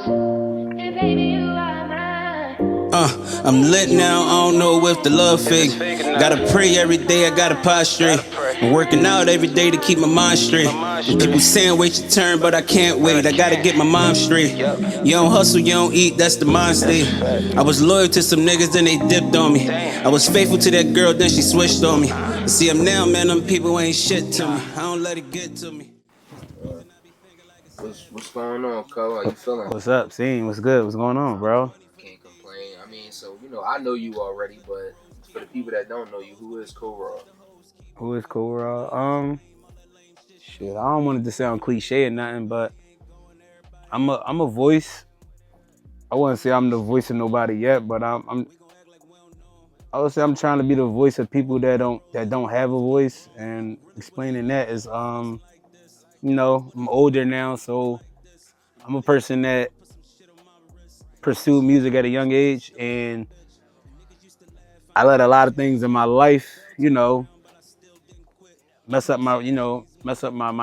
I'm lit now, I don't know if the love fake. Gotta pray every day, I gotta prostrate. I'm working out every day to keep my mind straight. And people saying wait your turn, but I can't wait. I gotta get my mind straight. You don't hustle, you don't eat, that's the mind state. I was loyal to some niggas, then they dipped on me. I was faithful to that girl, then she switched on me. See, I'm now, man, them people ain't shit to me. I don't let it get to me. What's going on, Cole? How you feeling? What's up, Scene? What's good? What's going on, bro? Can't complain. I mean, so I know you already, but for the people that don't know you, who is Coraw? Who is Coraw? Shit, I don't want it to sound cliche or nothing, but I'm a voice. I wouldn't say I'm the voice of nobody yet, but I would say I'm trying to be the voice of people that don't have a voice, and explaining that is I'm older now, so I'm a person that pursued music at a young age, and I let a lot of things in my life, mess up my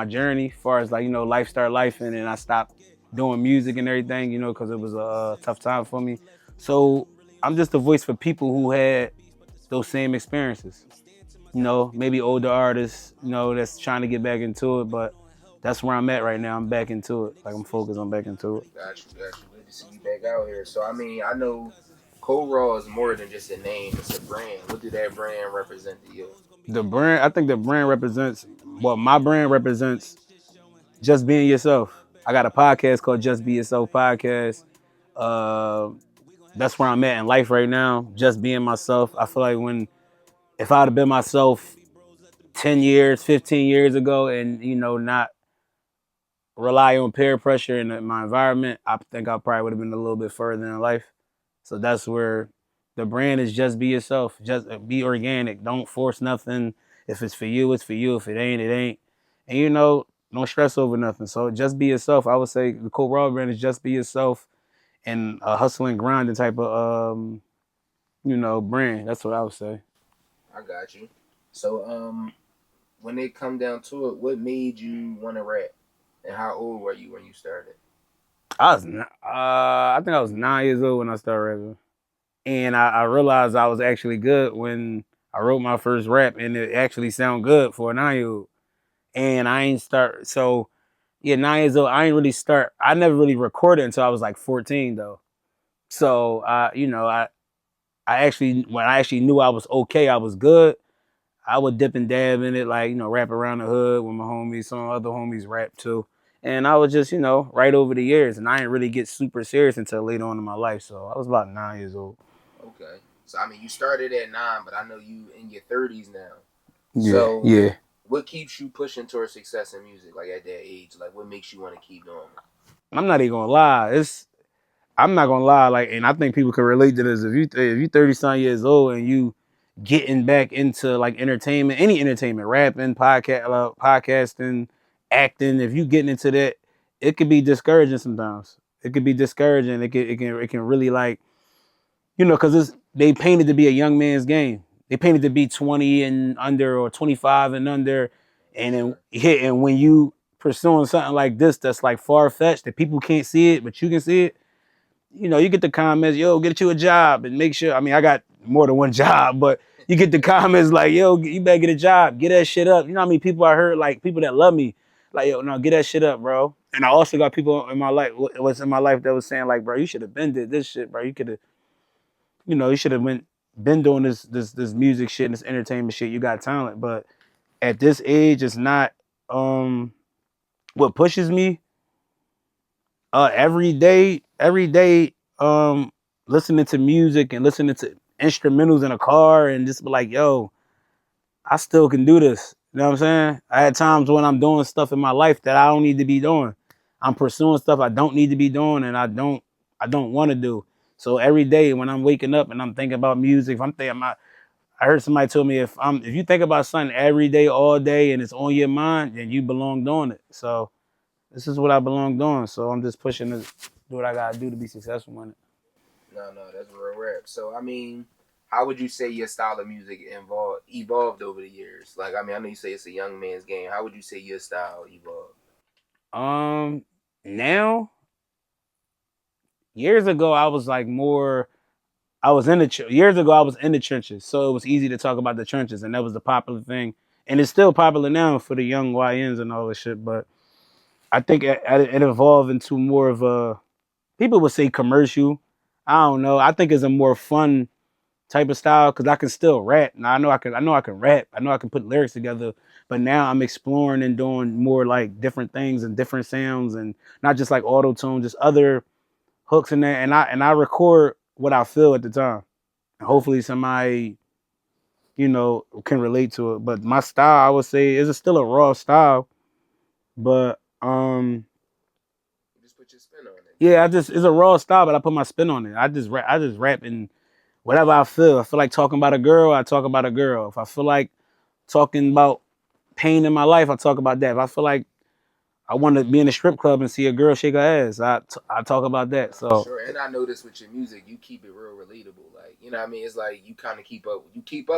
journey as far as like life start life, and then I stopped doing music and everything, because it was a tough time for me. So I'm just a voice for people who had those same experiences, maybe older artists, that's trying to get back into it. But that's where I'm at right now. I'm back into it, like I'm focused on back into it. Got you. Good to see you back out here. So I mean, I know Coraw is more than just a name; it's a brand. What do that brand represent to you? The brand, I think the brand represents what my brand represents, just being yourself. I got a podcast called Just Be Yourself Podcast. uh that's where I'm at in life right now, just being myself. I feel like if I'd have been myself 10 years, 15 years ago, and not rely on peer pressure in my environment, I think I probably would have been a little bit further in life. So that's where the brand is: just be yourself, just be organic, don't force nothing. If it's for you, it's for you. If it ain't, it ain't. And don't stress over nothing. So just be yourself. I would say the Coraw brand is just be yourself, and a hustle and grinding type of brand. That's what I would say. I got you. So when it come down to it, what made you want to rap, and how old were you when you started? I think I was 9 years old when I started rapping, and I realized I was actually good when I wrote my first rap, and it actually sounded good for a 9 year old. And I ain't start. So yeah, 9 years old. I ain't really start. I never really recorded until I was like 14 though. So I actually, when I actually knew I was okay, I was good, I would dip and dab in it, like, rap around the hood with my homies. Some other homies rap too. And I was just, right over the years. And I didn't really get super serious until later on in my life. So I was about 9 years old. Okay. So I mean, you started at 9, but I know you in your 30s now. Yeah, So yeah. what keeps you pushing towards success in music, like at that age? Like, what makes you want to keep doing it? I'm not even gonna lie. I'm not gonna lie, like, and I think people can relate to this. If you 30 some years old and you getting back into like entertainment, any entertainment, rapping, podcasting, acting, if you getting into that, it could be discouraging sometimes. It could be discouraging. It can really, like, because they painted to be a young man's game. They painted to be 20 and under, or 25 and under, and then Sure. and when you pursuing something like this that's like far fetched, that people can't see it but you can see it, you get the comments, yo, get you a job and make sure. I mean, I got more than one job, but you get the comments like, yo, you better get a job, get that shit up. You know how many people I heard, like people that love me, like, yo, no, get that shit up, bro. And I also got people in my life, was in my life, that was saying like, bro, you should have been did this shit, bro. You could have, you should have been doing this music shit and this entertainment shit. You got talent, but at this age, it's not. What pushes me, every day, listening to music and listening to instrumentals in a car, and just be like, yo, I still can do this. You know what I'm saying? I had times when I'm doing stuff in my life that I don't need to be doing. I'm pursuing stuff I don't need to be doing, and I don't want to do. So every day when I'm waking up and I'm thinking about music, if I'm thinking about, I heard somebody tell me, if you think about something every day, all day, and it's on your mind, then you belong doing it. So this is what I belong doing. So I'm just pushing to do what I gotta do to be successful in it. No, that's real rap. So I mean, how would you say your style of music evolved over the years? Like, I mean, I know you say it's a young man's game. How would you say your style evolved? Um, now Years ago, I was like more. I was in the years ago. I was in the trenches, so it was easy to talk about the trenches, and that was the popular thing, and it's still popular now for the young YNs and all this shit. But I think it evolved into more of a people would say commercial. I don't know. I think it's a more fun type of style because I can still rap. Now I know I can. I know I can rap. I know I can put lyrics together. But now I'm exploring and doing more like different things and different sounds and not just like auto tune, just other hooks in there. And I record what I feel at the time. And hopefully somebody can relate to it. But my style, I would say, is still a raw style. But You just put your spin on it. yeah, it's a raw style, but I put my spin on it. I just rap and whatever I feel. I feel like talking about a girl, I talk about a girl. If I feel like talking about pain in my life, I talk about that. If I feel like I want to be in a strip club and see a girl shake her ass, I talk about that. For So sure. And I noticed with your music, you keep it real relatable. Like, you know what I mean? It's like you kind of keep up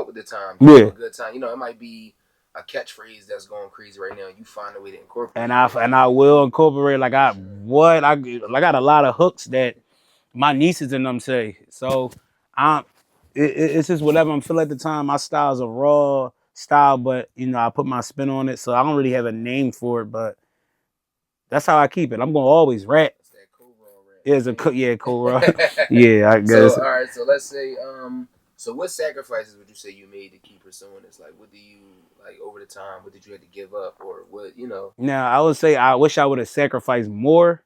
with the time. You have yeah, a good time. You know, it might be a catchphrase that's going crazy right now. You find a way to incorporate and it. I will incorporate like I got a lot of hooks that my nieces and them say. So I'm it's just whatever I'm feeling at the time. My style is a raw style, but I put my spin on it. So I don't really have a name for it, but that's how I keep it. I'm gonna always rap. It's that Coraw rap. It's a yeah, Coraw. Yeah, I So, guess. all right. So let's say, so what sacrifices would you say you made to keep pursuing this? Like, what do you like over the time? What did you have to give up, or what? You know? Now I would say I wish I would have sacrificed more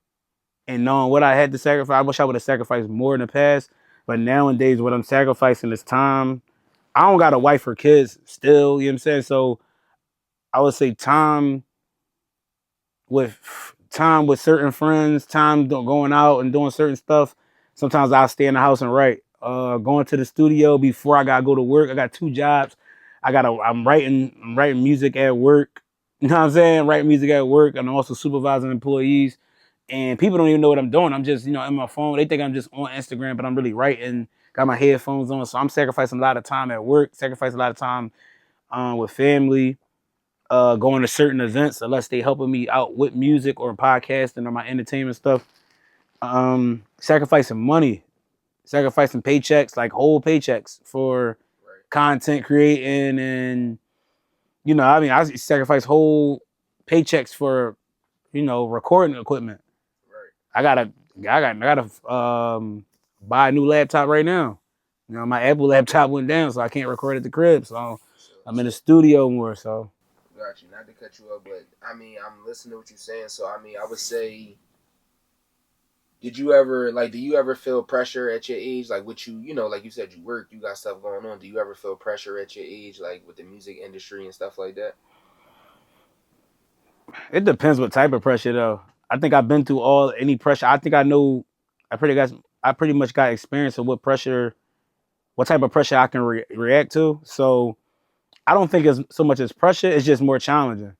and knowing what I had to sacrifice. I wish I would have sacrificed more in the past. But nowadays what I'm sacrificing is time. I don't got a wife or kids still, you know what I'm saying? So I would say with time with certain friends, time going out and doing certain stuff. Sometimes I'll stay in the house and write. Going to the studio before I gotta go to work. I got 2 jobs. I'm writing music at work. You know what I'm saying? Writing music at work, and I'm also supervising employees. And people don't even know what I'm doing. I'm just, in my phone. They think I'm just on Instagram, but I'm really writing. Got my headphones on, so I'm sacrificing a lot of time at work. Sacrificing a lot of time with family going to certain events unless they helping me out with music or podcasting or my entertainment stuff. Sacrificing money, sacrificing paychecks, like whole paychecks for Right. content creating and I sacrifice whole paychecks for recording equipment. Right. I gotta buy a new laptop right now. My Apple laptop went down, so I can't record at the crib. So I'm in the studio more. So Got you. Not to cut you up, but I mean, I'm listening to what you're saying. So I mean, I would say, do you ever feel pressure at your age? Like, what like you said, you work, you got stuff going on. Do you ever feel pressure at your age, like with the music industry and stuff like that? it depends what type of pressure though. I think I've been through all any pressure. I think I know. I pretty much got experience of what type of pressure I can react to. So I don't think it's so much as pressure. It's just more challenging.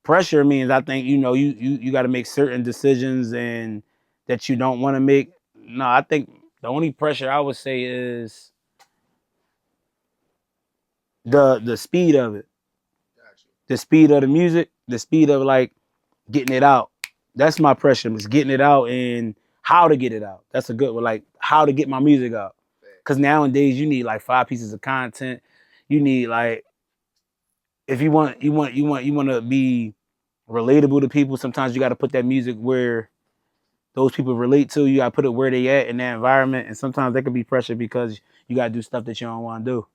Pressure means I think you got to make certain decisions and that you don't want to make. No, I think the only pressure I would say is the speed of it, Got you. the speed of the music, the speed of like getting it out. That's my pressure. Is getting it out and how to get it out. That's a good one. Like how to get my music out. Cause nowadays you need like 5 pieces of content. You need like if you want to be relatable to people. Sometimes you got to put that music where those people relate to. You got to put it where they at in that environment. And sometimes that can be pressure because you got to do stuff that you don't want to do.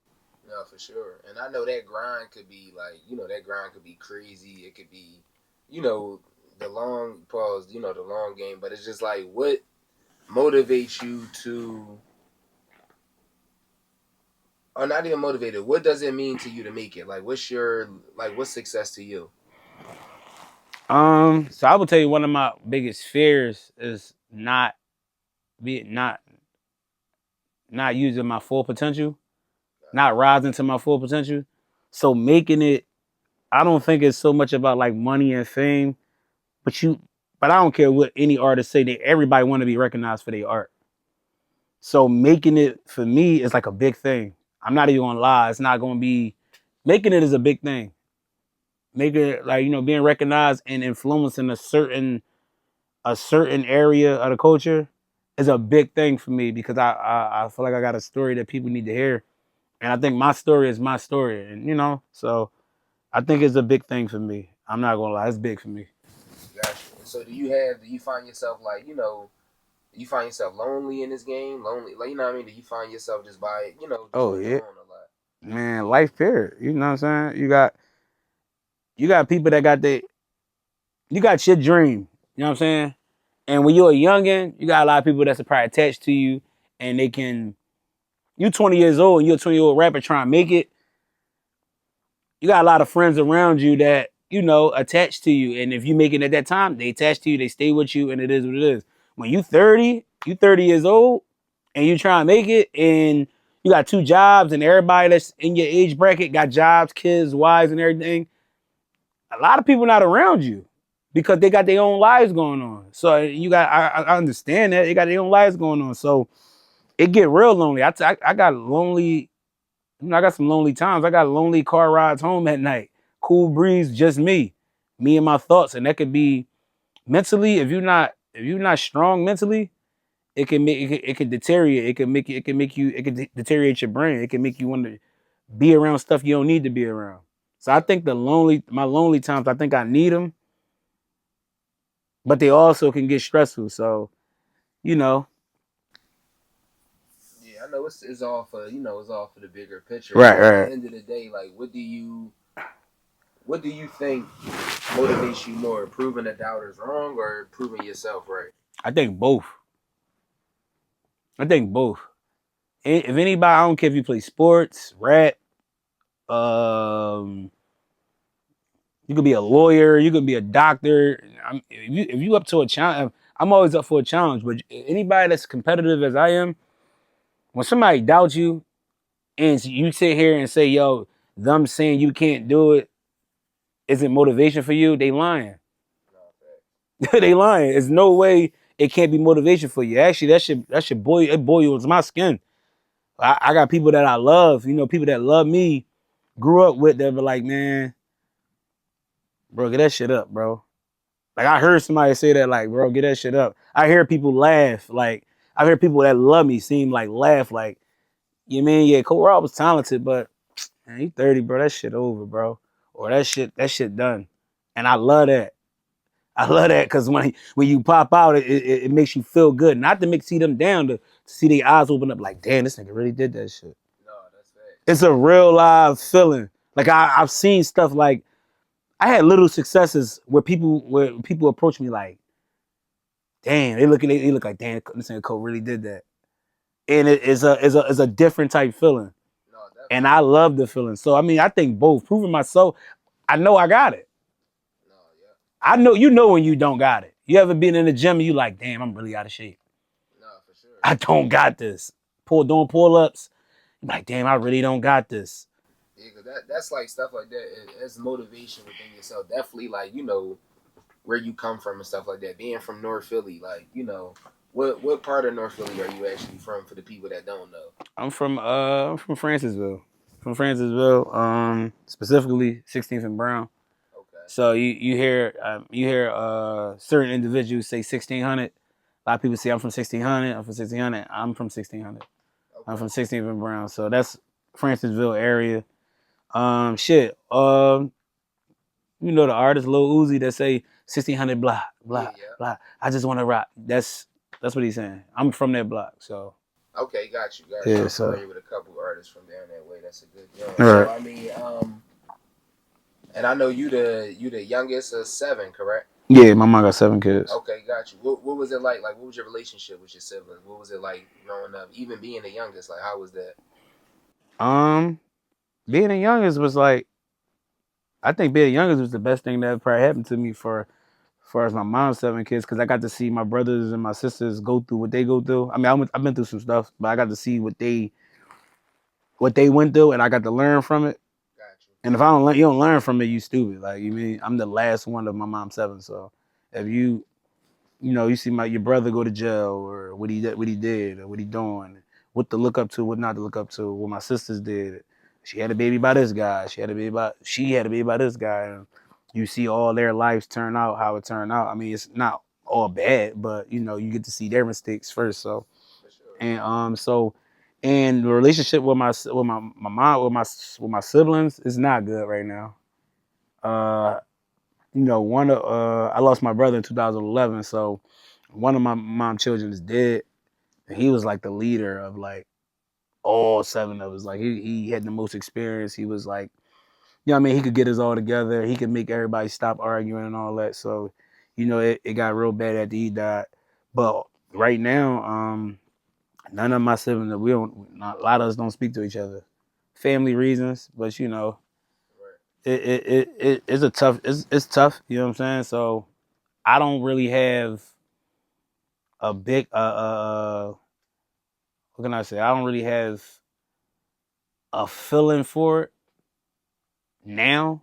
No, for sure. And I know that grind could be like, that grind could be crazy. It could be, the long pause, the long game. But it's just like, what motivates you to, or not even motivated? What does it mean to you to make it? Like, what's success to you? So I will tell you one of my biggest fears is not be not using my full potential, not rising to my full potential. So making it, I don't think it's so much about like money and fame, but I don't care what any artist say. That everybody want to be recognized for their art. So making it for me is like a big thing. I'm not even gonna lie. It's not gonna be making it is a big thing. Making it like being recognized and influencing a certain area of the culture is a big thing for me because I feel like I got a story that people need to hear. And I think my story is my story. And, you know, so I think it's a big thing for me. I'm not going to lie. It's big for me. Gotcha. And so do you find yourself like, do you find yourself lonely in this game? Lonely, like, you know what I mean? Do you find yourself just just Oh, being yeah. alone a lot? Man, life period. You know what I'm saying? You got people that you got your dream. You know what I'm saying? And when you're a youngin', you got a lot of people that's probably attached to you and you 20 years old and you're a 20-year-old rapper trying to make it. You got a lot of friends around you that, you know, attached to you. And if you make it at that time, they attach to you, they stay with you, and it is what it is. When you 30 years old, and you try to make it, and you got 2 jobs, and everybody that's in your age bracket got jobs, kids, wives, and everything, a lot of people not around you because they got their own lives going on. So I understand that. They got their own lives going on. So it get real lonely. I got lonely. I got some lonely times. I got lonely car rides home at night. Cool breeze, just me and my thoughts, and that could be mentally. If you're not strong mentally, it can deteriorate. It can deteriorate your brain. It can make you want to be around stuff you don't need to be around. So I think my lonely times, I think I need them, but they also can get stressful. So you know, Yeah, I know it's all for it's all for the bigger picture. right, But at the right. end of the day, like, what do you think motivates you more, proving the doubters wrong or proving yourself right? I think both. I think both. If anybody, I don't care if you play sports, rap, um, you could be a lawyer, you could be a doctor. If you up to a challenge, I'm always up for a challenge. But anybody that's competitive as I am, when somebody doubts you and you sit here and say, "Yo, them saying you can't do it isn't motivation for you," they lying. No, fact. They lying. There's no way it can't be motivation for you. Actually, that should boils my skin. I got people that I love, people that love me, grew up with that, but like, man, bro, get that shit up, bro. Like I heard somebody say that, like, bro, get that shit up. I hear people laugh, like I hear people that love me seem like laugh, like, you mean, yeah, Coraw was talented, but man, he 30, bro. That shit over, bro. Or that shit done. And I love that. I love that because when you pop out, it makes you feel good. Not to make see them down, to see their eyes open up, like, damn, this nigga really did that shit. No, that's fact. It's a real live feeling. Like I've seen stuff like I had little successes where people approach me like, damn, they look like, damn, this nigga Cole really did that. And it's a different type feeling. No, And definitely. I love the feeling. So I mean, I think both. Proving myself, I know I got it. No, yeah. I know when you don't got it. You ever been in the gym and you like, damn, I'm really out of shape. No, for sure. I don't got this. Doing pull-ups. I'm like, damn, I really don't got this. Yeah, cause that's like stuff like that. It's motivation within yourself. Definitely, like, where you come from and stuff like that. Being from North Philly, like, what part of North Philly are you actually from? For the people that don't know. I'm from Francisville. From Francisville, specifically 16th and Brown. Okay. So you hear certain individuals say 1600. A lot of people say I'm from 1600. I'm from 1600. I'm from 1600. I'm Okay. from 16th and Brown. So that's Francisville area. Shit. The artist Lil Uzi that say 1600 block, Yeah. block, Yeah. block. I just want to rock. That's what he's saying. I'm from that block, so Okay. Got you. Got you. yeah. I'm So familiar with a couple artists from down that way. That's a good job. all So right. I mean, and I know you the youngest of 7, correct? Yeah, my mom got 7 kids. Okay, got you. What was it like? Like, what was your relationship with your siblings? What was it like growing up? Even being the youngest, like, how was that? Um, being the youngest was like, I think being the youngest was the best thing that ever probably happened to me for as far as my mom's 7 kids, because I got to see my brothers and my sisters go through what they go through. I mean, I've been through some stuff, but I got to see what they went through, and I got to learn from it. Got you. And if I don't learn, you don't learn from it, you stupid. Like, you mean I'm the last one of my mom's 7, so if you see your brother go to jail, or what he did, or what he doing, what to look up to, what not to look up to, what my sisters did. She had a baby by this guy. She had a baby by this guy. And you see all their lives turn out how it turned out. I mean, it's not all bad, but you know, you get to see their mistakes first. So For sure. and the relationship with my mom with my siblings is not good right now. Uh, you know, I lost my brother in 2011, so one of my mom children is dead, and he was like the leader of like all seven of us. Like he had the most experience. He was like, you know what I mean, he could get us all together. He could make everybody stop arguing and all that. So, you know, it got real bad after he died. But right now, none of my siblings, a lot of us don't speak to each other. Family reasons, but you know, Right. it's tough, you know what I'm saying? So I don't really have a big what can I say? I don't really have a feeling for it now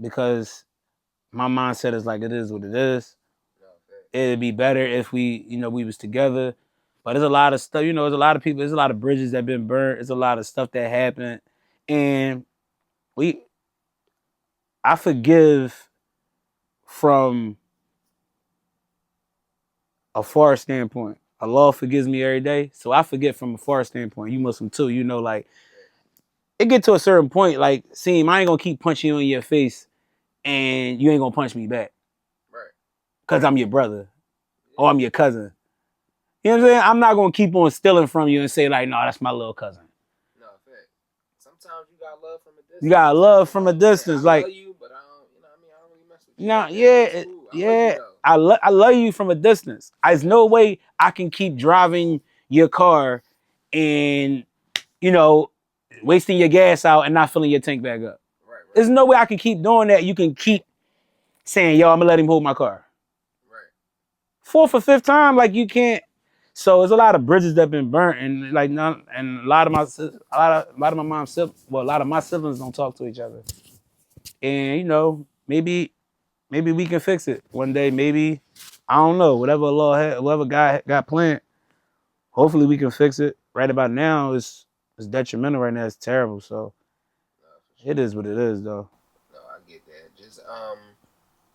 because my mindset is like it is what it is. No, fact. It'd be better if we was together. But there's a lot of stuff, there's a lot of people, there's a lot of bridges that been burnt, there's a lot of stuff that happened. And we I forgive from a far standpoint. Allah forgives me every day. So I forget from a far standpoint. You Muslim too, like it get to a certain point, like, see, I ain't gonna keep punching you in your face and you ain't gonna punch me back. Right. Cause I'm your brother. Or I'm your cousin. You know what I'm saying? I'm not gonna keep on stealing from you and say, like, no, that's my little cousin. No, fact. Sometimes you got love from a distance. You got love from a distance. I like, love you, but I don't, you know what I mean? I don't really mess with you. no, Like that. yeah, It's cool. I yeah. love you, though. I love you from a distance. There's no way I can keep driving your car and, wasting your gas out and not filling your tank back up. Right. There's no way I can keep doing that. You can keep saying, yo, I'm gonna let him hold my car. Right. Fourth or fifth time, like, you can't. So there's a lot of bridges that been burnt, and like none, and a lot of my mom's siblings, well, a lot of my siblings don't talk to each other. And maybe we can fix it one day. Maybe, I don't know, whatever God got planned. Hopefully we can fix it. Right about now, it's detrimental right now. It's terrible. So No, for sure. it is what it is, though. No, I get that. Just I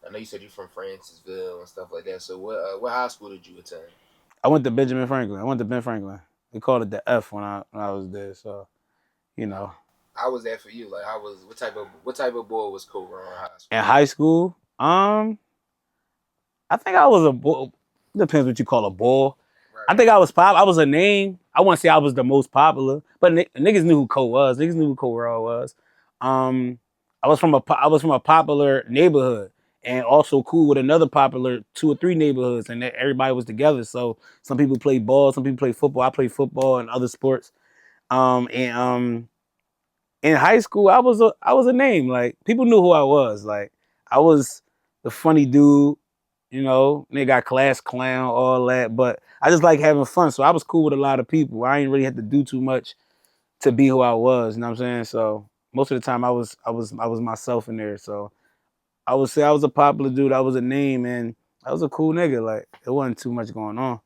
know you said you're from Francisville and stuff like that. So what high school did you attend? I went to Benjamin Franklin. I went to Ben Franklin. They called it the F when I was there. So, you know. How was that for you? Like, what type of boy was Coraw in high school? In high school, I think I was a bull. Depends what you call a bull. Right. I think I was I was a name. I wouldn't say I was the most popular, but niggas knew who Cole was. Niggas knew who Coraw was. I was from a popular neighborhood and also cool with another popular 2 or 3 neighborhoods, and everybody was together. So some people played ball, some people played football. I played football and other sports. And in high school, I was a name. Like, people knew who I was. Like, I was the funny dude. They got class clown, all that. But I just like having fun. So I was cool with a lot of people. I ain't really had to do too much to be who I was. You know what I'm saying? So most of the time I was myself in there. So I would say I was a popular dude. I was a name, and I was a cool nigga. Like, it wasn't too much going on.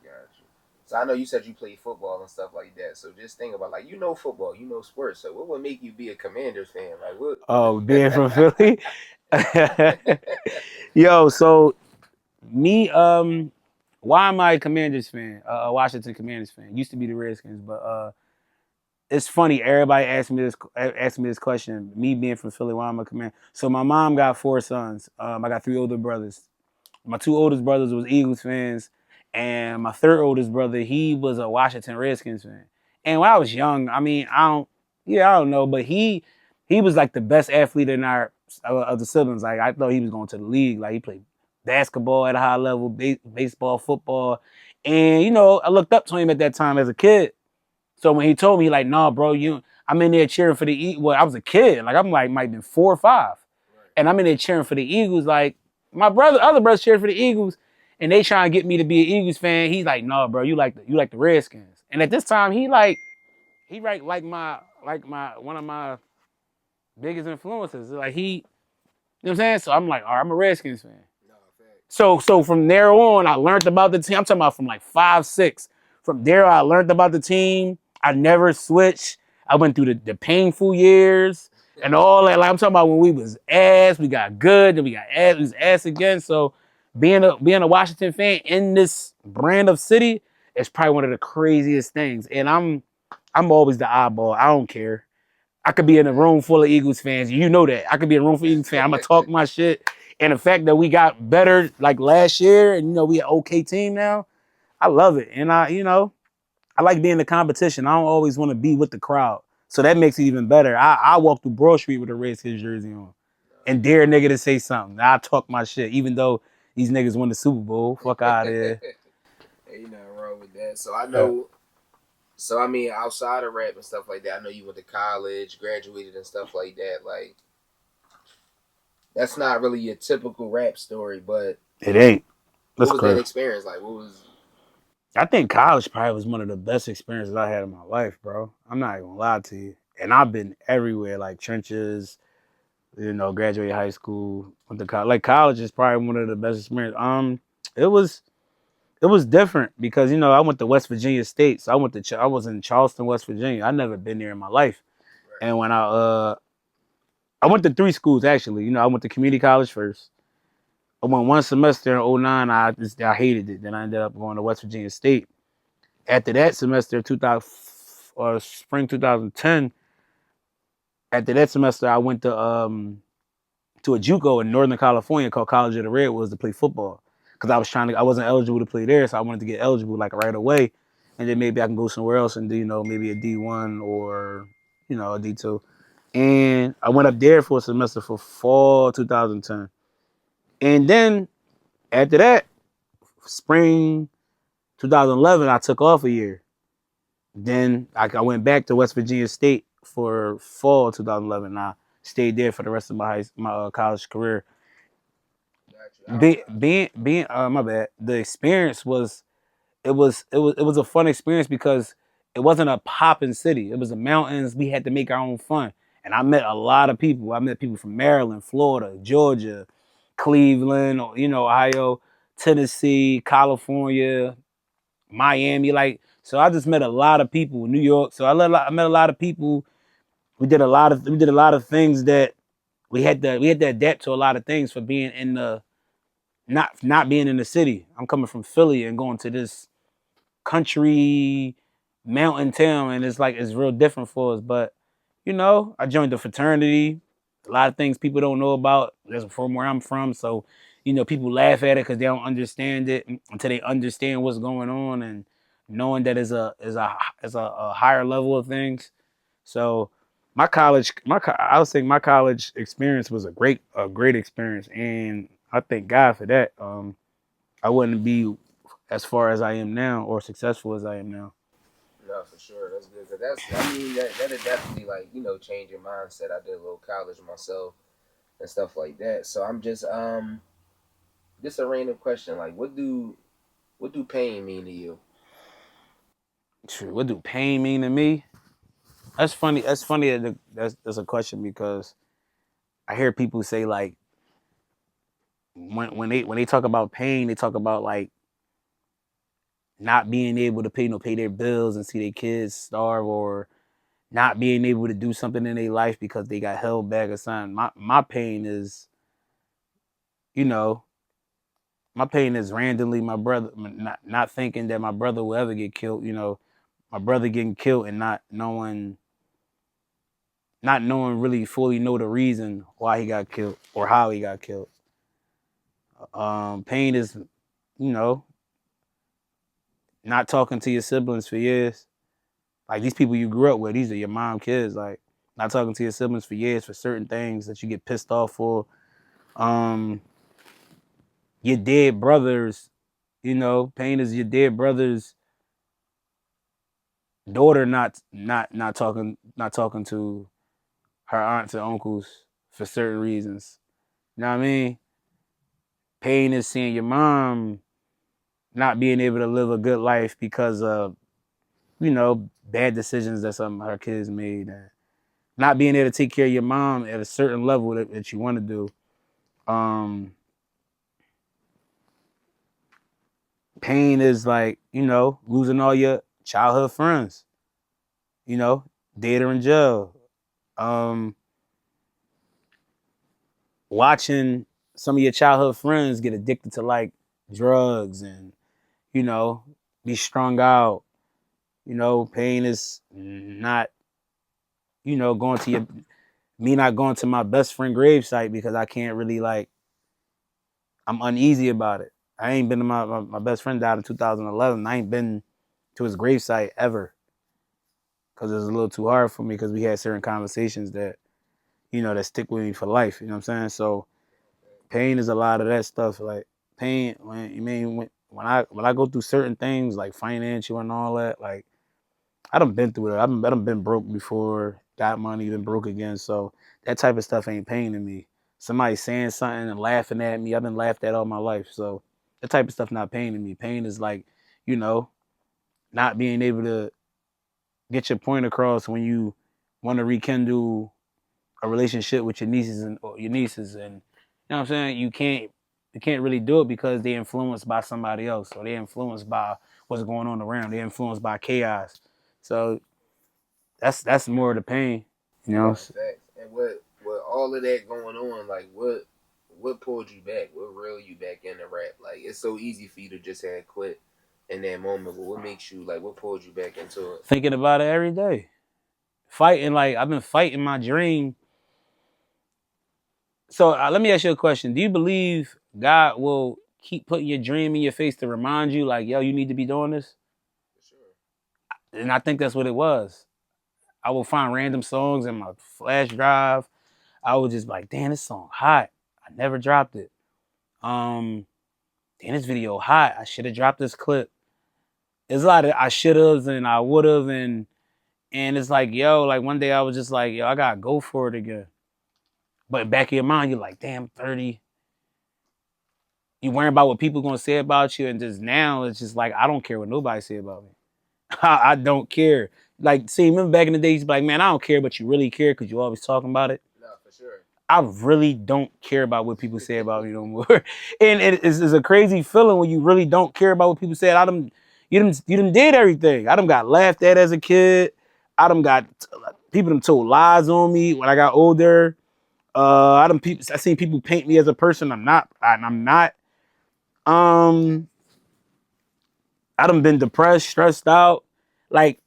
Gotcha. So I know you said you played football and stuff like that. So just think about, like, football, sports. So what would make you be a Commanders fan? Like, what? Oh, being from Philly? Yo, so me, why am I a Commanders fan? A Washington Commanders fan. Used to be the Redskins, but it's funny. Everybody asks me this question. Me being from Philly, why am I a Commander? So my mom got 4 sons. I got 3 older brothers. My 2 oldest brothers was Eagles fans, and my 3rd oldest brother, he was a Washington Redskins fan. And when I was young, I mean, I don't know, but he was like the best athlete in our of the siblings. Like, I thought he was going to the league. Like, he played basketball at a high level, baseball, football, and I looked up to him at that time as a kid. So when he told me, like, nah, bro, I'm in there cheering for the Eagles. Well, I was a kid. Like, I'm like, might have been 4 or 5. Right. And I'm in there cheering for the Eagles. Like, my other brothers cheering for the Eagles, and they trying to get me to be an Eagles fan. He's like, nah, bro, you like the Redskins. And at this time, he like one of my biggest influences. Like, you know what I'm saying? So I'm like, all right, I'm a Redskins fan. No, fact. So from there on, I learned about the team. I'm talking about from like 5, 6. From there, I learned about the team. I never switched. I went through the painful years and all that. Like, I'm talking about when we was ass, we got good, then we got ass, we was ass again. So being a Washington fan in this brand of city is probably one of the craziest things. And I'm always the oddball. I don't care. I could be in a room full of Eagles fans. You know that. I could be in a room full of Eagles fans. I'm gonna talk my shit. And the fact that we got better like last year, and we an okay team now, I love it. And I like being in the competition. I don't always want to be with the crowd. So that makes it even better. I walk through Broad Street with a Redskins jersey on and dare a nigga to say something. I talk my shit, even though these niggas won the Super Bowl. Fuck out of here. Ain't nothing wrong with that. So I know. So I mean, outside of rap and stuff like that, I know you went to college, graduated and stuff like that. Like, that's not really your typical rap story, but It ain't. what That's was that crazy. experience like? What was? I think college probably was one of the best experiences I had in my life, bro. I'm not gonna lie to you. And I've been everywhere, like trenches, graduated high school, went to college. Like college is probably one of the best experiences. It was it was different because I went to West Virginia State, so I was in Charleston, West Virginia. I never been there in my life, Right. and when I went to three schools actually. I went to community college first. I went one semester in '09. I hated it. Then I ended up going to West Virginia State. After that semester, 2000 or spring 2010. After that semester, I went to a JUCO in Northern California called College of the Redwoods to play football because I wasn't eligible to play there, so I wanted to get eligible like right away, and then maybe I can go somewhere else and do maybe a D1 or a D2. And I went up there for a semester for fall 2010, and then after that, spring 2011, I took off a year. Then I went back to West Virginia State for fall 2011. And I stayed there for the rest of my college career. Got you. Being my bad. The experience was a fun experience because it wasn't a popping city. It was the mountains. We had to make our own fun, and I met a lot of people. I met people from Maryland, Florida, Georgia, Cleveland, Ohio, Tennessee, California, Miami. Like, so I just met a lot of people in New York. So I met a lot of people. We did a lot of things that we had to adapt to a lot of things for being in the not being in the city. I'm coming from Philly and going to this country mountain town, and it's real different for us. But I joined the fraternity. A lot of things people don't know about. That's from where I'm from, so people laugh at it because they don't understand it until they understand what's going on and knowing that is a higher level of things. So I would say my college experience was a great experience, and I thank God for that. I wouldn't be as far as I am now or successful as I am now. No, for sure. That's good. Cause I mean, that'll definitely like change your mindset. I did a little college myself and stuff like that. So I'm just a random question. Like, what do pain mean to you? True. What do pain mean to me? That's funny. That's funny that's a question because I hear people say like when they talk about pain, they talk about like not being able to pay their bills and see their kids starve or not being able to do something in their life because they got held back or something. My pain is, you know, my pain is randomly my brother not thinking that my brother will ever get killed. My brother getting killed and not knowing really fully know the reason why he got killed or how he got killed. Pain is, you know, not talking to your siblings for years. Like these people you grew up with, these are your mom kids. Like not talking to your siblings for years for certain things that you get pissed off for. Um, your dead brothers, pain is your dead brother's daughter not talking to her aunts and uncles for certain reasons. You know what I mean? Pain is seeing your mom not being able to live a good life because of bad decisions that some of her kids made, and not being able to take care of your mom at a certain level that you want to do. Um, Pain is like losing all your childhood friends. You know, dead or in jail. Um, Watching some of your childhood friends get addicted to like drugs and, you know, be strung out. You know, pain is not, you know, me not going to my best friend gravesite because I can't really like, I'm uneasy about it. I ain't been to my best friend died in 2011. I ain't been to his gravesite ever because it was a little too hard for me because we had certain conversations that, you know, that stick with me for life. You know what I'm saying? So pain is a lot of that stuff. Like pain, when I go through certain things like financial and all that, like I done been through it. I done been broke before, got money, been broke again. So that type of stuff ain't pain to me. Somebody saying something and laughing at me, I've been laughed at all my life. So that type of stuff not pain to me. Pain is like, you know, not being able to get your point across when you want to rekindle a relationship with your nieces and you know what I'm saying, you can't really do it because they're influenced by somebody else or they're influenced by what's going on around, they're influenced by chaos. So that's more of the pain, you No, know. facts. And with all of that going on, like what pulled you back? What reeled you back into rap? Like it's so easy for you to just have quit in that moment, but what makes you like what pulled you back into it? Thinking about it every day, fighting, like I've been fighting my dream. So let me ask you a question. Do you believe God will keep putting your dream in your face to remind you like, yo, you need to be doing this? For sure. And I think that's what it was. I will find random songs in my flash drive. I would just be like, damn, this song hot. I never dropped it. Damn, this video hot. I should have dropped this clip. There's a lot of I should have and I would have, and it's like, yo, like one day I was just like, yo, I gotta go for it again. But back in your mind, you're like, damn, 30. You worrying about what people gonna say about you, and just now it's just like I don't care what nobody say about me. I don't care. Like, see, remember back in the days, like, man, I don't care, but you really care because you always talking about it. No, for sure. I really don't care about what people say about me no more. And it's a crazy feeling when you really don't care about what people say. You done did everything. I done got laughed at as a kid. I done got people done told lies on me when I got older. I seen people paint me as a person I'm not. I'm not. I done been depressed, stressed out. Like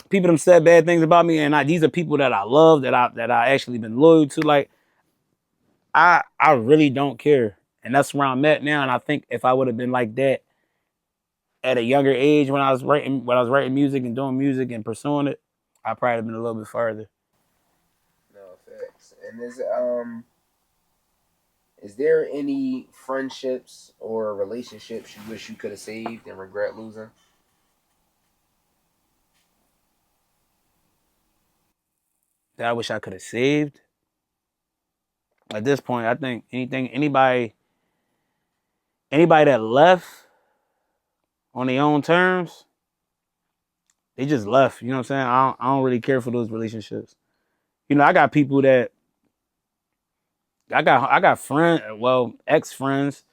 people done said bad things about me, and these are people that I love, that I actually been loyal to. Like I really don't care, and that's where I'm at now. And I think if I would have been like that at a younger age when I was writing music and doing music and pursuing it, I probably have been a little bit further. No, facts. And is there any friendships or relationships you wish you could have saved and regret losing? That I wish I could have saved. At this point, I think anybody that left on their own terms, they just left. You know what I'm saying? I don't really care for those relationships. You know, I got people that I got friends, well, ex friends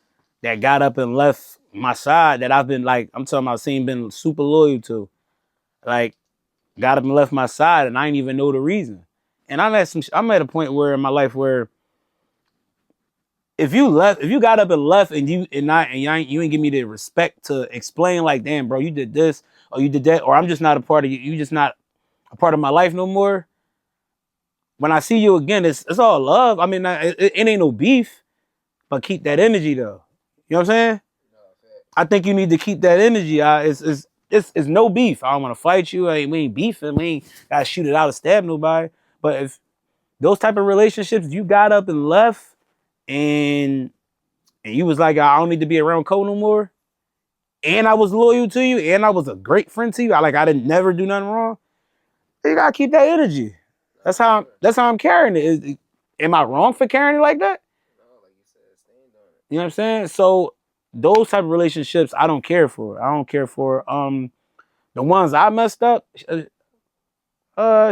that got up and left my side that I've been like, I'm talking about been super loyal to. Like, got up and left my side and I didn't even know the reason. And I'm at a point where in my life where if you got up and left and you ain't give me the respect to explain like, damn, bro, you did this or you did that, or I'm just not a part of you just not a part of my life no more. When I see you again, it's all love. I mean, it ain't no beef, but keep that energy though. You know what I'm saying? No, facts. I think you need to keep that energy. It's no beef. I don't want to fight you. We ain't beefing. We ain't gotta shoot it out or stab nobody. But if those type of relationships, you got up and left, and you was like, I don't need to be around Cole no more, and I was loyal to you, and I was a great friend to you. I didn't never do nothing wrong. You gotta keep that energy. No, for sure. That's how I'm carrying it. Am I wrong for carrying it like that? No, like you said, stand on it. You know what I'm saying? So those type of relationships, I don't care for. I don't care for. The ones I messed up,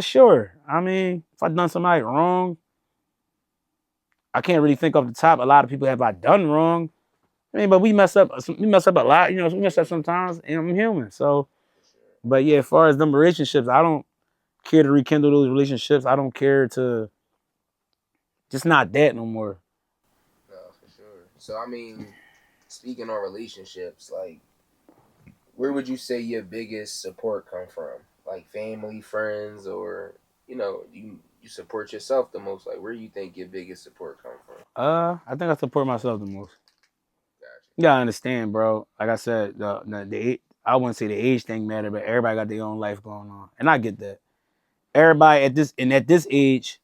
sure. I mean, if I done somebody wrong, I can't really think off the top. A lot of people have I done wrong. I mean, but we mess up. We mess up a lot. You know, we mess up sometimes, and I'm human. So, For sure. but yeah, as far as them relationships, I don't care to rekindle those relationships. I don't care to just not that no more. No, for So I mean, speaking on relationships, like, where would you say your biggest support come from? Like family, friends, or you support yourself the most? Like, where do you think your biggest support come from? I think I support myself the most. Gotcha. You gotta understand, bro. Like I said, I wouldn't say the age thing matter, but everybody got their own life going on, and I get that. Everybody at this age,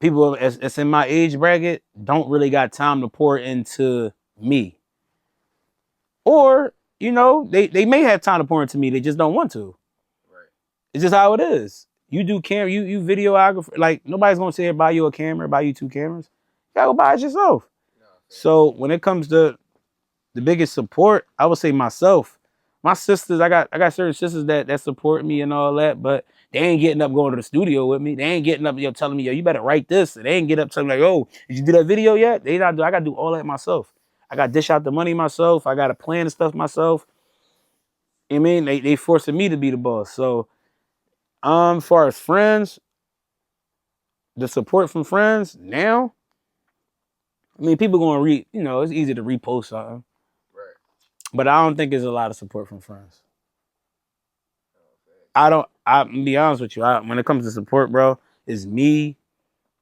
people that's in my age bracket don't really got time to pour into me, or they may have time to pour into me, they just don't want to. Right. It's just how it is. You do camera, you videographer. Like nobody's gonna say buy you a camera, buy you two cameras. You gotta go buy it yourself. No, So when it comes to the biggest support, I would say myself. My sisters, I got certain sisters that support me and all that, but they ain't getting up going to the studio with me. They ain't getting up, telling me, yo, you better write this. And they ain't get up telling me like, oh, did you do that video yet? They not do. I gotta do all that myself. I gotta dish out the money myself. I gotta plan the stuff myself. You know what I mean? They forcing me to be the boss. So as far as friends, the support from friends now, I mean, people gonna read, it's easy to repost something. right. But I don't think there's a lot of support from friends. Okay. I'm be honest with you. When it comes to support, bro, it's me,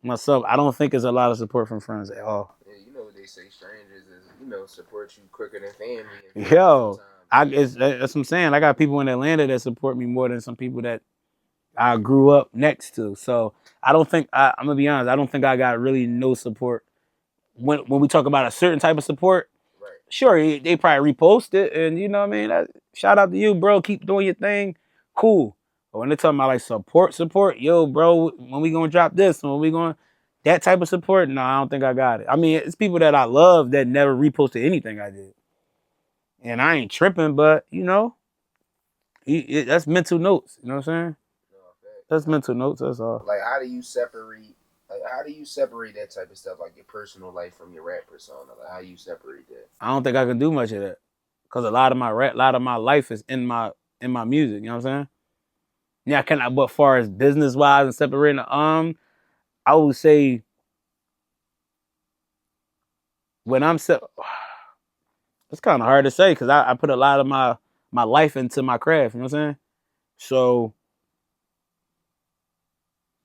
myself. I don't think there's a lot of support from friends at all. Yeah, you know what they say, strangers is support you quicker than family and friends Yo, sometimes. that's what I'm saying. I got people in Atlanta that support me more than some people that I grew up next to. So I don't think I'm gonna be honest. I don't think I got really no support when we talk about a certain type of support. Right. Sure, they probably repost it, and you know what I mean. Shout out to you, bro. Keep doing your thing. Cool. But when they're talking about like support, yo, bro, when we gonna drop this? When we going that type of support? No, I don't think I got it. I mean, it's people that I love that never reposted anything I did, and I ain't tripping. But that's mental notes. You know what I'm saying? No, facts. That's mental notes. That's all. Like, how do you separate? Like, how do you separate that type of stuff, like your personal life, from your rap persona? Like, how you separate that? I don't think I can do much of that because a lot of my life is in my music. You know what I'm saying? Yeah, can I? But far as business wise and separating, I would say when I'm set, it's kind of hard to say because I put a lot of my life into my craft. You know what I'm saying? So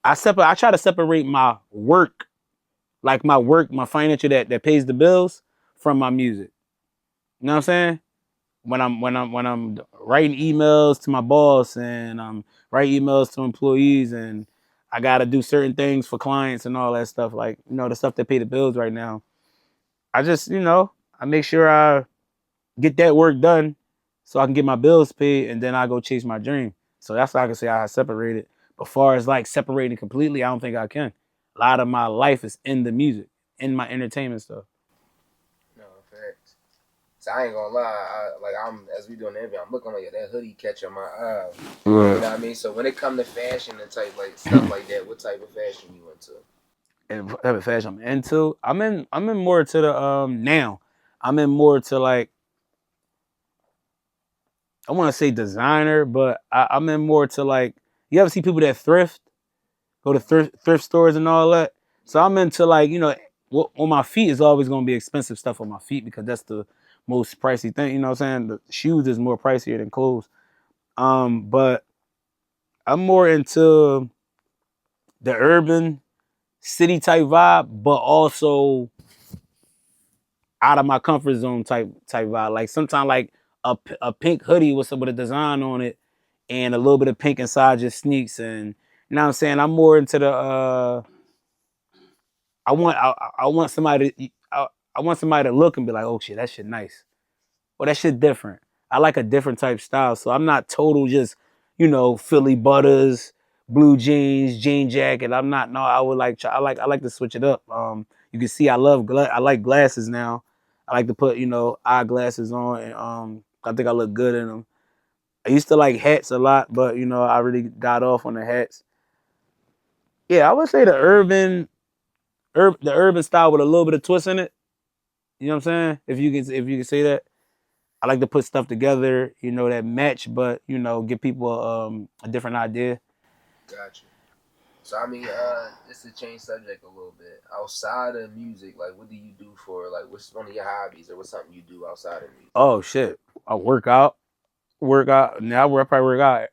I try to separate my work, like my work, my financial that pays the bills, from my music. You know what I'm saying? When I'm writing emails to my boss and I'm writing emails to employees and I gotta do certain things for clients and all that stuff, like the stuff that pay the bills right now. I just I make sure I get that work done so I can get my bills paid and then I go chase my dream. So that's how I can say I separate it. But far as like separating completely, I don't think I can. A lot of my life is in the music, in my entertainment stuff. No, facts. So I ain't gonna lie. I'm as we doing the interview, I'm looking like that hoodie catching my eye. You know what I mean? So when it come to fashion and type like stuff like that, what type of fashion you into? And type of fashion I'm into. I'm in more to the now. I'm in more to like I want to say designer, but I'm in more to like you ever see people that thrift, go to thrift stores and all that. So I'm into like on my feet is always gonna be expensive stuff on my feet because that's the most pricey thing. You know what I'm saying? The shoes is more pricier than clothes. But I'm more into the urban city type vibe, but also out of my comfort zone type vibe. Like sometimes like a pink hoodie with some of the design on it and a little bit of pink inside your sneaks and you know what I'm saying? I'm more into the I want somebody I want somebody to look and be like, oh shit, that shit nice. Well, that shit different. I like a different type style. So I'm not total just, Philly Butters, blue jeans, jean jacket. I'm not. No, I would like. I like to switch it up. You can see I I like glasses now. I like to put eyeglasses on, and I think I look good in them. I used to like hats a lot, but I really got off on the hats. Yeah, I would say the urban style with a little bit of twist in it. You know what I'm saying? If you can say that. I like to put stuff together, that match, but give people a different idea. Gotcha. So I mean, just to change subject a little bit, outside of music, like what do you do for like what's one of your hobbies or what's something you do outside of music? Oh shit, I work out. Now I probably work out.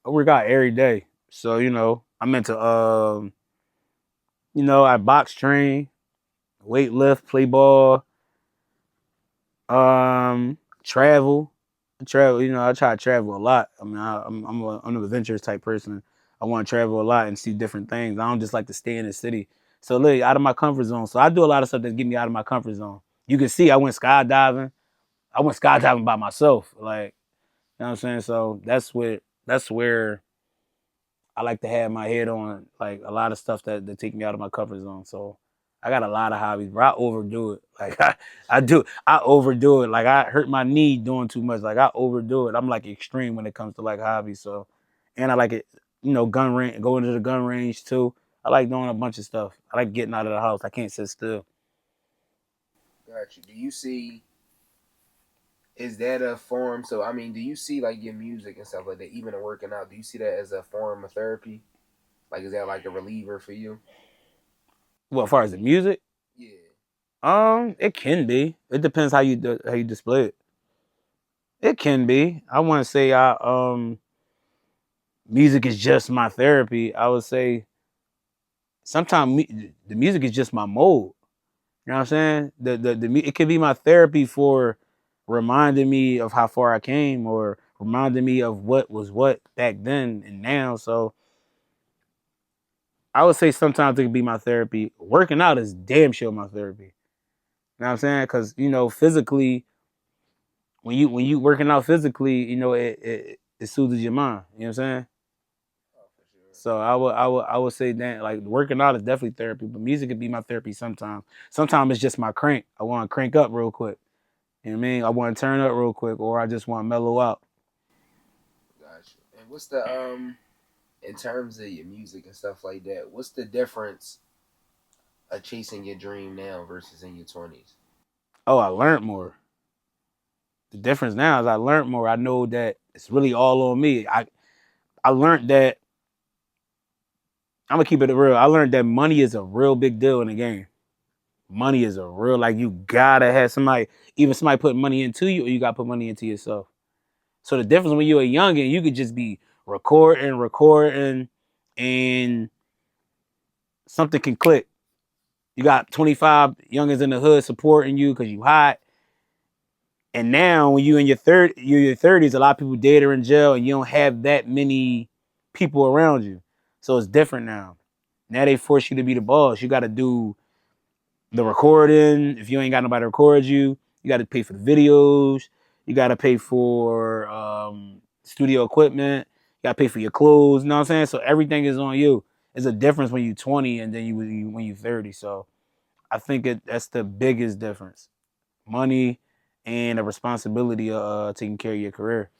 I work out every day. So I'm into I box train, weight lift, play ball, travel. Travel, I try to travel a lot. I mean, I'm an adventurous type person. I want to travel a lot and see different things. I don't just like to stay in the city. So look, out of my comfort zone. So I do a lot of stuff that get me out of my comfort zone. You can see I went skydiving. I went skydiving by myself. Like, you know what I'm saying? So that's where I like to have my head on like a lot of stuff that take me out of my comfort zone. So I got a lot of hobbies, but I overdo it. Like I overdo it. Like I hurt my knee doing too much. Like I overdo it. I'm like extreme when it comes to like hobbies. So, and I like it, gun range, going to the gun range too. I like doing a bunch of stuff. I like getting out of the house. I can't sit still. Got you. Do you see? Is that a form? So I mean, do you see like your music and stuff like that, even in working out? Do you see that as a form of therapy? Like, is that like a reliever for you? Well, as far as the music, Yeah. it can be. It depends how you display it. It can be. I want to say music is just my therapy. I would say sometimes the music is just my mode. You know what I'm saying? It can be my therapy for reminding me of how far I came or reminding me of what was what back then and now. So I would say sometimes it can be my therapy. Working out is damn sure my therapy. You know what I'm saying? Because physically, when you working out physically, it soothes your mind. You know what I'm saying? Oh, for sure. So I would say that like working out is definitely therapy, but music could be my therapy sometimes. Sometimes it's just my crank. I want to crank up real quick. You know what I mean? I want to turn up real quick, or I just want to mellow out. Got you. And what's the in terms of your music and stuff like that? What's the difference of chasing your dream now versus in your 20s? Oh, I learned more. The difference now is I learned more. I know that it's really all on me. I learned that I'm gonna keep it real. I learned that money is a real big deal in the game. Money is a real like you gotta have somebody, even somebody putting money into you, or you gotta put money into yourself. So the difference when you're a youngin, you could just be recording, and something can click. You got 25 youngins in the hood supporting you because you hot. And now when you're in your 30s, a lot of people dead or in jail, and you don't have that many people around you. So it's different now. Now they force you to be the boss. You got to do the recording. If you ain't got nobody to record you, you got to pay for the videos. You got to pay for studio equipment. You got to pay for your clothes. You know what I'm saying? So everything is on you. It's a difference when you're 20 and then when you're 30. So I think that's the biggest difference: money and the responsibility of taking care of your career.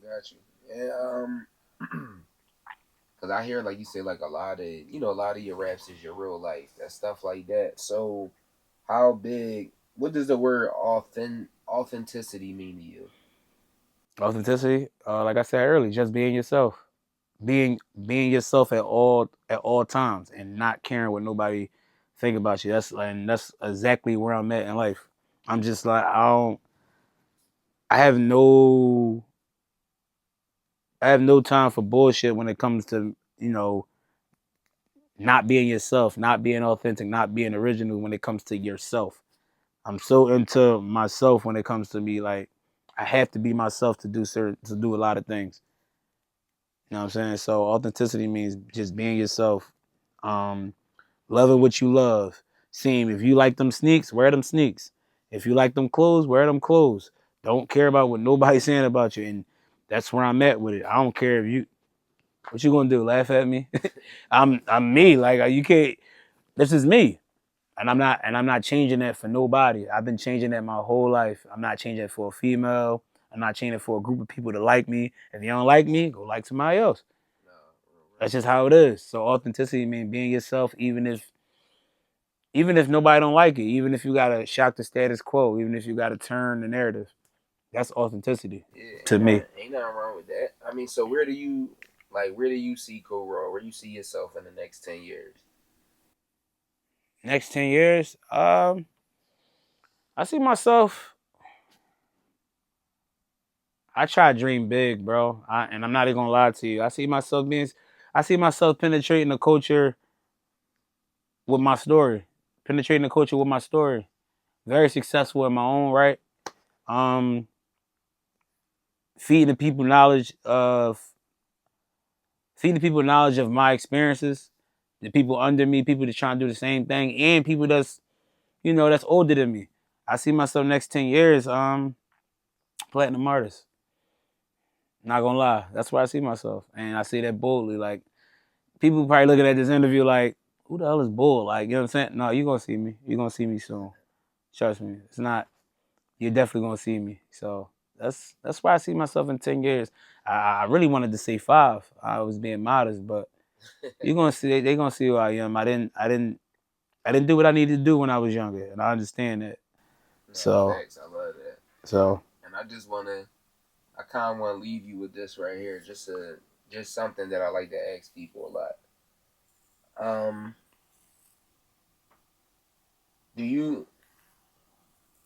Got you. And because I hear like you say like a lot of your raps is your real life and stuff like that. So how big? What does the word authenticity mean to you? Authenticity, like I said earlier, just being yourself, being yourself at all times, and not caring what nobody think about you. That's exactly where I'm at in life. I'm just like I have no I have no time for bullshit when it comes to not being yourself, not being authentic, not being original when it comes to yourself. I'm so into myself when it comes to me. Like I have to be myself to do a lot of things. You know what I'm saying? So authenticity means just being yourself. Um, Loving what you love. Seeing if you like them sneaks, wear them sneaks. If you like them clothes, wear them clothes. Don't care about what nobody's saying about you. And that's where I'm at with it. I don't care if you what you gonna do, laugh at me? I'm me. Like you can't this is me. And I'm not changing that for nobody. I've been changing that my whole life. I'm not changing it for a female. I'm not changing it for a group of people to like me. If you don't like me, go like somebody else. No, That's just how it is. So authenticity means being yourself, even if nobody don't like it, even if you gotta shock the status quo, even if you gotta turn the narrative. That's authenticity yeah, to me. ain't nothing wrong with that. I mean, so where do you Like, where do you see Coraw? Where do you see yourself in the next 10 years? Next 10 years, I see myself. I try to dream big, bro. And I'm not even gonna lie to you. I see myself penetrating the culture with my story, penetrating the culture with my story. Very successful in my own right. Um, feeding people knowledge of my experiences, the people under me, people that trying to do the same thing, and people that's older than me. I see myself next 10 years, platinum artist. Not gonna lie, that's where I see myself, and I say that boldly. Like people probably looking at this interview like, who the hell is Bull? Like, you know what I'm saying? No, you're gonna see me. You're gonna see me soon. Trust me. It's not. You're definitely gonna see me. So that's where I see myself in 10 years. I really wanted to say 5. I was being modest, but you're gonna see. They gonna see who I am. I didn't do what I needed to do when I was younger, and I understand that. No, So facts. I love that. so And I kind of want to leave you with this right here. Just something that I like to ask people a lot. Um, do you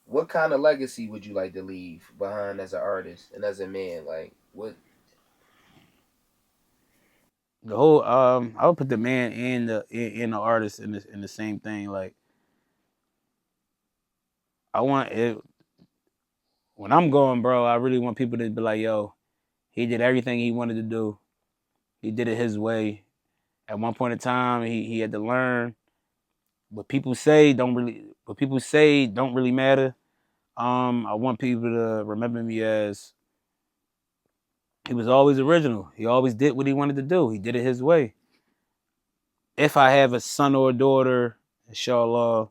what kind of legacy would you like to leave behind as an artist and as a man? Like what? the whole I would put the man and the artist in the same thing. Like I want it when I'm going, bro. I really want people to be like, yo, he did everything he wanted to do. He did it his way. At one point in time, he had to learn. What people say don't really matter. I want people to remember me as he was always original. He always did what he wanted to do. He did it his way. If I have a son or a daughter, inshallah,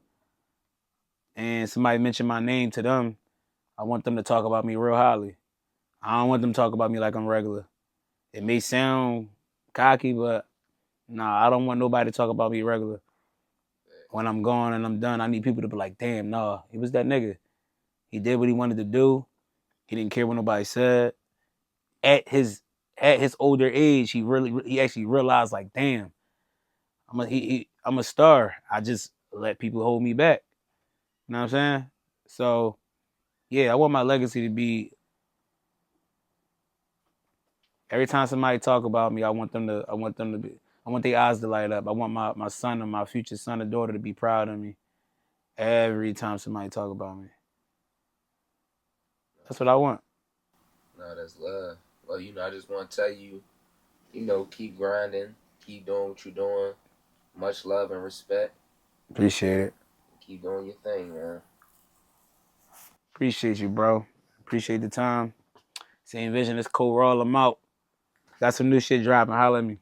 and somebody mention my name to them, I want them to talk about me real highly. I don't want them to talk about me like I'm regular. It may sound cocky, but nah, I don't want nobody to talk about me regular. When I'm gone and I'm done, I need people to be like, damn, nah, he was that nigga. He did what he wanted to do. He didn't care what nobody said. At his older age, he actually realized like, damn, I'm a star. I just let people hold me back. You know what I'm saying? So yeah, I want my legacy to be every time somebody talk about me, I want their eyes to light up. I want my son or my future son or daughter to be proud of me every time somebody talk about me. That's what I want. No, that's love. Well, I just want to tell you, keep grinding, keep doing what you're doing. Much love and respect. Appreciate it. Keep doing your thing, man. Appreciate you, bro. Appreciate the time. Same vision. It's Coraw. I'm out. Got some new shit dropping. Holla at me.